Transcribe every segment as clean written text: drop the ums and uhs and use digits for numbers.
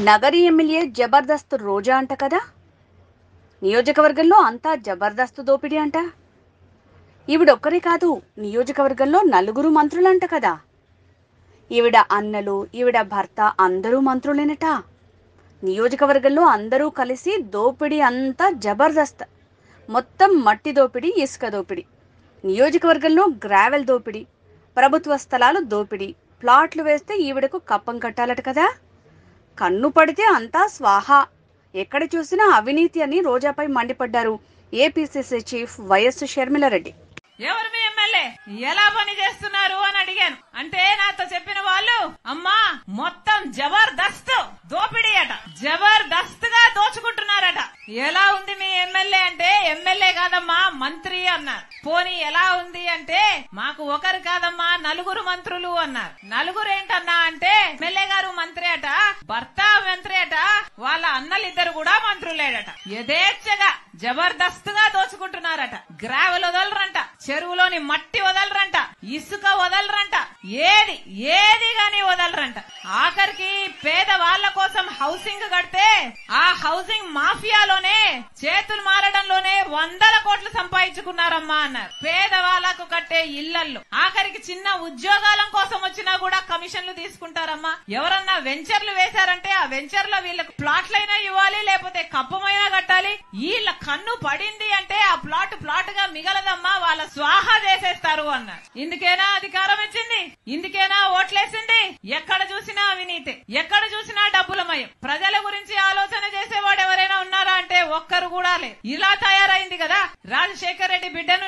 Nagari MLA Jabardasth రోజా అంట కదా. నియోజకవర్గంలో అంతా జబర్దస్త్ దోపిడీ అంట. ఈవిడొక్కరే కాదు, నియోజకవర్గంలో 4 మంత్రులంట కదా. ఈవిడ అన్నలు, ఈవిడ భర్త అందరూ మంత్రులేనట. నియోజకవర్గంలో అందరూ కలిసి దోపిడీ అంతా జబర్దస్త్. మొత్తం మట్టి దోపిడీ, ఇసుక దోపిడీ, నియోజకవర్గంలో గ్రావెల్ దోపిడీ, ప్రభుత్వ స్థలాలు దోపిడీ, ప్లాట్లు వేస్తే ఈవిడకు కప్పం కట్టాలట కదా. కన్ను పడితే అంతా స్వాహా, ఎక్కడ చూసినా అవినీతి అని రోజాపై మండిపడ్డారు ఏపీసీసీ చీఫ్ వైఎస్ షర్మిలారెడ్డి. ఎవరు మీ ఎమ్మెల్యే, ఎలా పని చేస్తున్నారు అని అడిగాను. అంటే నాతో చెప్పిన వాళ్ళు, అమ్మా మొత్తం జబర్దస్త్ దోపిడీ అట, జబర్దస్త్ గా దోచుకుంటున్నారట. ఎలా ఉంది మీ ఎమ్మెల్యే అంటే, ఎమ్మెల్యే కాదమ్మా మంత్రి అన్నారు. పోనీ ఎలా ఉంది అంటే, మాకు ఒకరు కాదమ్మా 4 మంత్రులు అన్నారు. 4 ఏంటన్నా అంటే, ఎమ్మెల్యే గారు మంత్రి అట, భర్త మంత్రి అట, వాళ్ళ అన్నలిద్దరు కూడా మంత్రులేడట. యథేచ్ఛగా జబర్దస్త్ గా దోచుకుంటున్నారట. గ్రావెల్ వదలరంట, చెరువులోని మట్టి వదలరంట, ఇసుక వదలరంట, ఏది గాని వదలరంట. ఆఖరికి పేద వాళ్ల కోసం హౌసింగ్ కడితే ఆ హౌసింగ్ మాఫియాలోనే చేతులు మారడంలోనే 100 కోట్లు సంపాదించుకున్నారమ్మా అన్నారు. పేదవాళ్లకు కట్టే ఇళ్లల్లో ఆఖరికి చిన్న ఉద్యోగాల కోసం వచ్చినా కూడా కమిషన్లు తీసుకుంటారమ్మా. ఎవరన్నా వెంచర్లు వేశారంటే ఆ వెంచర్ లో వీళ్ళకి ప్లాట్లైనా ఇవ్వాలి, లేకపోతే కప్పమైనా కట్టాలి. వీళ్ళ కన్ను పడింది అంటే ఆ ప్లాట్ గా మిగలదమ్మా, వాళ్ళ స్వాహా చేసేస్తారు అన్నారు. ఇందుకేనా అధికారం ఇచ్చింది, ఇందుకేనా ఓట్లేసింది. ఎక్కడ చూసినా అవినీతి, ఎక్కడ చూసినా డబ్బులమయం. ప్రజల గురించి ఆలోచన చేసేవాడు ఎవరైనా ఉన్నారా అంటే ఒక్కరు కూడా లేదు. ఇలా తయారైంది కదా. రాజశేఖర్ రెడ్డి బిడ్డను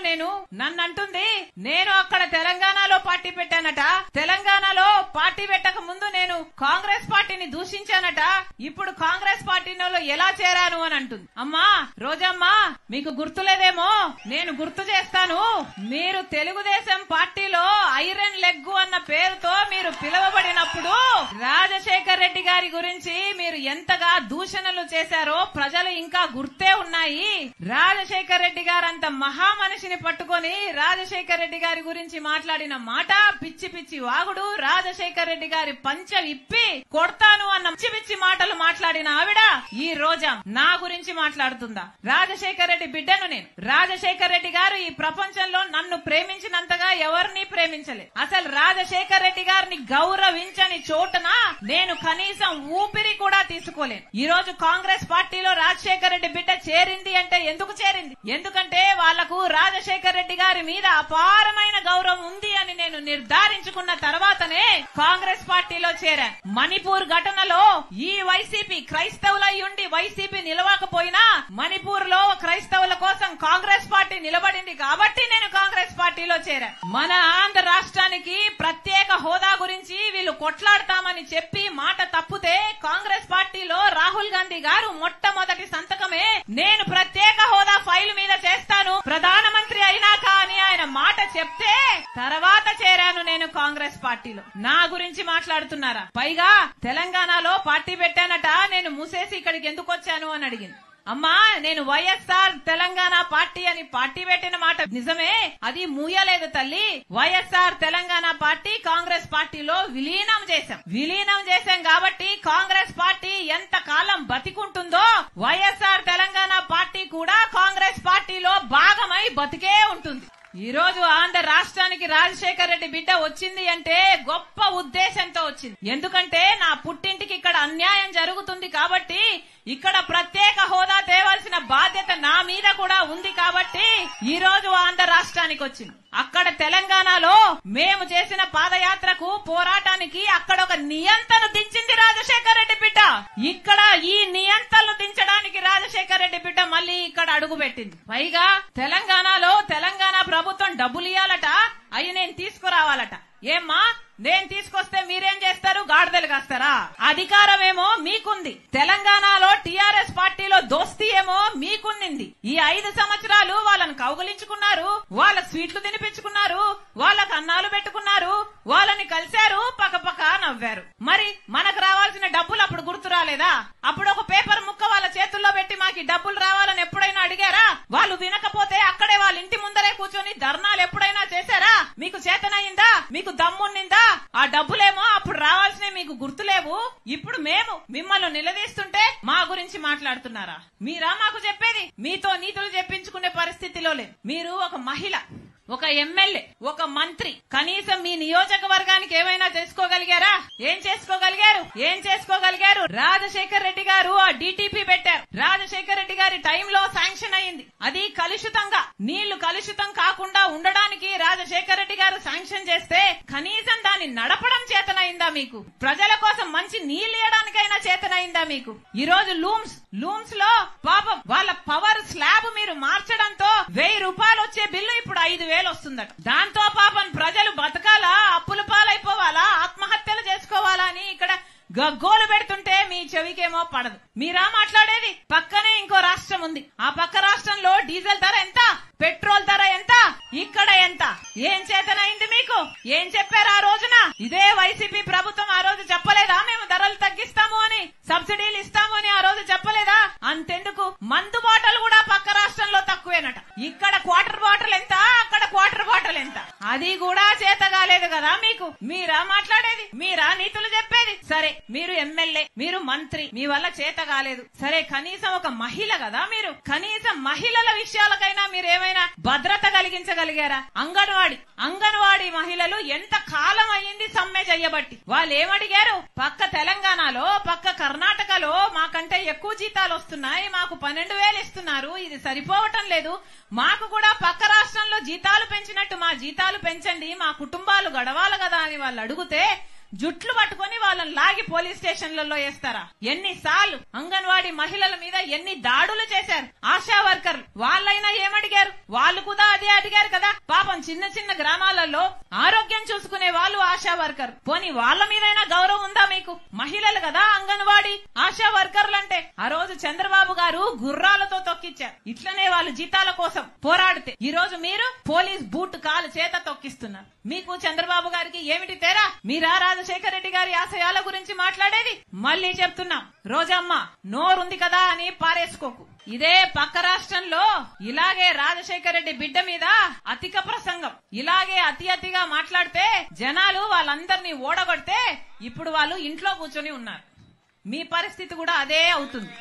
నన్ను అంటుంది, నేను అక్కడ తెలంగాణలో పార్టీ పెట్టానట, తెలంగాణలో పార్టీ పెట్టక ముందు నేను కాంగ్రెస్ పార్టీని దూషించానట, ఇప్పుడు కాంగ్రెస్ పార్టీలో ఎలా చేరాను అని అంటుంది. అమ్మా రోజమ్మా, మీకు గుర్తులేదేమో, నేను గుర్తు చేస్తాను. మీరు తెలుగుదేశం పార్టీలో ఐరన్ లెగ్ అన్న పేరుతో మీరు పిలువబడినప్పుడు రాజశేఖర్ రెడ్డి గారి గురించి మీరు ఎంతగా దూషణలు చేశారో ప్రజలు ఇంకా గుర్తే ఉన్నాయి. రాజశేఖర్ రెడ్డి గారంత మహా మనిషిని పట్టుకొని రాజశేఖర్ రెడ్డి గారి గురించి మాట్లాడిన మాట పిచ్చి పిచ్చి వాగుడు. రాజశేఖర్ రెడ్డి గారి పంచ విప్పి కొడతాను అన్న పిచ్చి పిచ్చి మాటలు మాట్లాడిన ఆవిడ ఈ రోజా నా గురించి మాట్లాడుతుందా? రాజశేఖర్ రెడ్డి బిడ్డను నేను. రాజశేఖర్ రెడ్డి గారు ఈ ప్రపంచంలో నన్ను ప్రేమించినంతగా ఎవరిని ప్రేమించలేదు. అసలు రాజశేఖర్ రెడ్డి గారిని గౌరవించని చోటున నేను కనీసం ఊపిరి కూడా తీసుకోలేను. ఈ రోజు కాంగ్రెస్ పార్టీలో రాజశేఖర్ రెడ్డి బిడ్డ చేరింది అంటే ఎందుకు చేరింది? ఎందుకంటే వాళ్లకు రాజశేఖర్ రెడ్డి గారి మీద అపారమైన గౌరవం ఉంది అని నేను నిర్ధారించుకున్న తర్వాతనే కాంగ్రెస్ పార్టీలో చేరాను. మణిపూర్ ఘటనలో ఈ వైసీపీ క్రైస్తవులై ఉండి వైసీపీ నిలవకపోయినా మణిపూర్ లో క్రైస్తవుల కోసం కాంగ్రెస్ పార్టీ నిలబడింది కాబట్టి నేను కాంగ్రెస్ పార్టీలో చేరాను. మన ఆంధ్ర రాష్ట్రానికి ప్రత్యేక హోదా గురించి వీళ్ళు కొట్లాడతామని చెప్పి మాట తప్పితే కాంగ్రెస్ పార్టీలో రాహుల్ గాంధీ గారు మొట్టమొదటి సంతకమే నేను ప్రత్యేక హోదా ఫైల్ మీద చేస్తాను ప్రధానమంత్రి అయినాక అని ఆయన మాట చెప్తే తర్వాత చేరాను నేను కాంగ్రెస్ పార్టీలో. నా గురించి మాట్లాడుతున్నారా? పైగా తెలంగాణలో పార్టీ పెట్టానట, నేను మూసేసి ఇక్కడికి ఎందుకు వచ్చాను అని అడిగింది. అమ్మా నేను వైఎస్ఆర్ తెలంగాణ పార్టీ అని పార్టీ పెట్టిన మాట నిజమే, అది మూయలేదు తల్లి. వైఎస్ఆర్ తెలంగాణ పార్టీ కాంగ్రెస్ పార్టీలో విలీనం చేశాం కాబట్టి కాంగ్రెస్ పార్టీ ఎంత కాలం బతికుంటుందో వైఎస్ఆర్ తెలంగాణ పార్టీ కూడా కాంగ్రెస్ పార్టీలో భాగమై బతికే ఉంటుంది. ఈ రోజు ఆంధ్ర రాష్ట్రానికి రాజశేఖర్ రెడ్డి బిడ్డ వచ్చింది అంటే గొప్ప ఉద్దేశంతో వచ్చింది. ఎందుకంటే నా పుట్టింటికి ఇక్కడ అన్యాయం జరుగుతుంది కాబట్టి ఇక్కడ ప్రత్యేక హోదా తేవాల్సిన బాధ్యత నా మీద కూడా ఉంది కాబట్టి ఈ రోజు ఆంధ్ర రాష్ట్రానికి వచ్చింది. అక్కడ తెలంగాణలో మేము చేసిన పాదయాత్రకు పోరాటానికి అక్కడ ఒక నియంత్రణ దించింది రాజశేఖర్ రెడ్డి బిడ్డ. ఇక్కడ ఈ నియంత్రణను దించడానికి రాజశేఖర్ రెడ్డి బిడ్డ మళ్ళీ ఇక్కడ అడుగు పెట్టింది. పైగా తెలంగాణలో తెలంగాణ ప్రభుత్వం డబ్బులు ఇవ్వాలట, అవి నేను తీసుకురావాలట. ఏమ్మా నేను తీసుకొస్తే మీరేం చేస్తారు? గాడిదలు కాస్తారా? అధికారం ఏమో మీకుంది, తెలంగాణలో టీఆర్ఎస్ పార్టీలో దోస్తీ ఏమో మీకుంది. ఈ 5 సంవత్సరాలు వాళ్ళని కౌగులించుకున్నారు, వాళ్ళ స్వీట్లు తినిపించుకున్నారు, వాళ్ళకు అన్నాలు పెట్టుకున్నారు, వాళ్ళని కలిశారు, పక్కపక్క నవ్వారు. మరి మనకు రావాల్సిన డబ్బులు అప్పుడు గుర్తు రాలేదా? అప్పుడు ఒక పేపర్ ముక్క వాళ్ళ చేతుల్లో పెట్టి మాకు డబ్బులు రావాలని ఎప్పుడైనా అడిగారా? వాళ్ళు వినకపోతే అక్కడే వాళ్ళ ఇంటి ముందరే కూర్చొని ధర్నాలు ఎప్పుడైనా చేశారా? మీకు చేతనయిందా? మీకు దమ్మున్నిందా? ఆ డబ్బులేమో అప్పుడు రావాల్సినవి మీకు గుర్తులేవు. ఇప్పుడు మేము మిమ్మల్ని నిలదీస్తుంటే మా గురించి మాట్లాడుతున్నారా? మీరా మాకు చెప్పేది? మీతో నీతులు చెప్పించుకునే పరిస్థితిలో లేదు. మీరు ఒక మహిళ, ఒక ఎమ్మెల్యే, ఒక మంత్రి, కనీసం మీ నియోజకవర్గానికి ఏమైనా చేసుకోగలిగారా? ఏం చేసుకోగలిగారు? రాజశేఖర్ రెడ్డి గారు ఆ డిటిపి పెట్టారు. రాజశేఖర్ రెడ్డి గారి టైంలో శాంక్షన్ అయింది. అది కలుషితంగా, నీళ్లు కలుషితం కాకుండా ఉండడానికి రాజశేఖర్ రెడ్డి గారు శాంక్షన్ చేస్తే కనీసం దాన్ని నడపడం చేతనైందా మీకు? ప్రజల కోసం మంచి నీళ్లు ఇవ్వడానికైనా చేతనైందా మీకు? ఈ రోజు లూమ్స్ లో పాపం వాళ్ళ పవర్ స్లాబ్ మీరు మార్చడంతో 1000 రూపాయలు వచ్చే బిల్లు ఇప్పుడు 5000 వస్తుందట. దాంతో పాపం ప్రజలు బతకాలా, అప్పుల పాలైపోవాలా, ఆత్మహత్యలు చేసుకోవాలా అని ఇక్కడ గగ్గోలు పెడుతుంటే మీ చెవికేమో పడదు. మీరా మాట్లాడేది? పక్కనే ఇంకో రాష్ట్రం ఉంది. ఆ పక్క రాష్ట్రంలో డీజిల్ ధర ఎంత, పెట్రోల్ ధర ఎంత, ఇక్కడ ఎంత? ఏం చేతనైంది మీకు? ఏం చెప్పారు ఆ రోజున? ఇదే వైసీపీ ప్రభుత్వం ఆ రోజు చెప్పలేదా మేము ధరలు తగ్గిస్తాము అని, సబ్సిడీలు ఇస్తాము అని ఆ రోజు చెప్పలేదా? అంతెందుకు, మందు బాటలు కూడా పక్క రాష్ట్రంలో తక్కువేనట. ఇక్కడ క్వార్టర్ బాటిల్ ఎంత, అక్కడ క్వార్టర్ బాటిల్ ఎంత? అది కూడా చేత కాలేదు కదా మీకు? మీరా మాట్లాడేది? మీరా నీతులు చెప్పేది? సరే, మీరు ఎమ్మెల్యే, మీరు మంత్రి, మీ వల్ల చేత కాలేదు. సరే, కనీసం ఒక మహిళ కదా మీరు, కనీసం మహిళల విషయాలకైనా మీరు ఏమైనా భద్రత కలిగించగలిగారా? అంగన్వాడీ మహిళలు ఎంత కాలం అయ్యింది సమ్మె చెయ్యబట్టి. వాళ్ళు ఏమడిగారు? పక్క తెలంగాణలో, పక్క కర్ణాటకలో మాకంటే ఎక్కువ జీతాలు వస్తున్నాయి, మాకు 12,000 ఇస్తున్నారు, ఇది సరిపోవటం లేదు, మాకు కూడా పక్క రాష్ట్రంలో జీతాలు పెంచినట్టు మా జీతాలు పెంచండి, మా కుటుంబాలు గడవాలి కదా అని వాళ్ళు అడిగితే జుట్లు పట్టుకొని వాళ్ళని లాగి పోలీస్ స్టేషన్లలో వేస్తారా? ఎన్నిసార్లు అంగన్వాడీ మహిళల మీద ఎన్ని దాడులు చేశారు ఆశా వర్కర్లు. వాళ్ళైనా ఏమడిగారు? వాళ్ళు కూడా అదే అడిగారు కదా. పాపం చిన్న గ్రామాలలో ఆరోగ్యం చూసుకునే వాళ్ళు ఆశా వర్కర్. పోనీ వాళ్ళ మీదైనా గౌరవం ఉందా మీకు? మహిళలు కదా అంగన్వాడీ ఆశా వర్కర్లు అంటే. ఆ రోజు చంద్రబాబు గారు గుర్రాలతో తొక్కిచ్చారు. ఇట్లనే వాళ్ళు జీతాల కోసం పోరాడితే ఈ రోజు మీరు పోలీస్ బూట్ కాలు చేత తొక్కిస్తున్నారు. మీకు చంద్రబాబు గారికి ఏమిటి తేడా? మీరా రాజశేఖర్ రెడ్డి గారి ఆశయాల గురించి మాట్లాడేది? మళ్ళీ చెప్తున్నాం, రోజమ్మ నోరుంది కదా అని పారేసుకోకు. ఇదే పక్క రాష్ట్రంలో ఇలాగే రాజశేఖర్ రెడ్డి బిడ్డ మీద అధిక ప్రసంగం, ఇలాగే అతిగా మాట్లాడితే జనాలు వాళ్ళందరినీ ఓడగొడితే ఇప్పుడు వాళ్ళు ఇంట్లో కూర్చొని ఉన్నారు. మీ పరిస్థితి కూడా అదే అవుతుంది.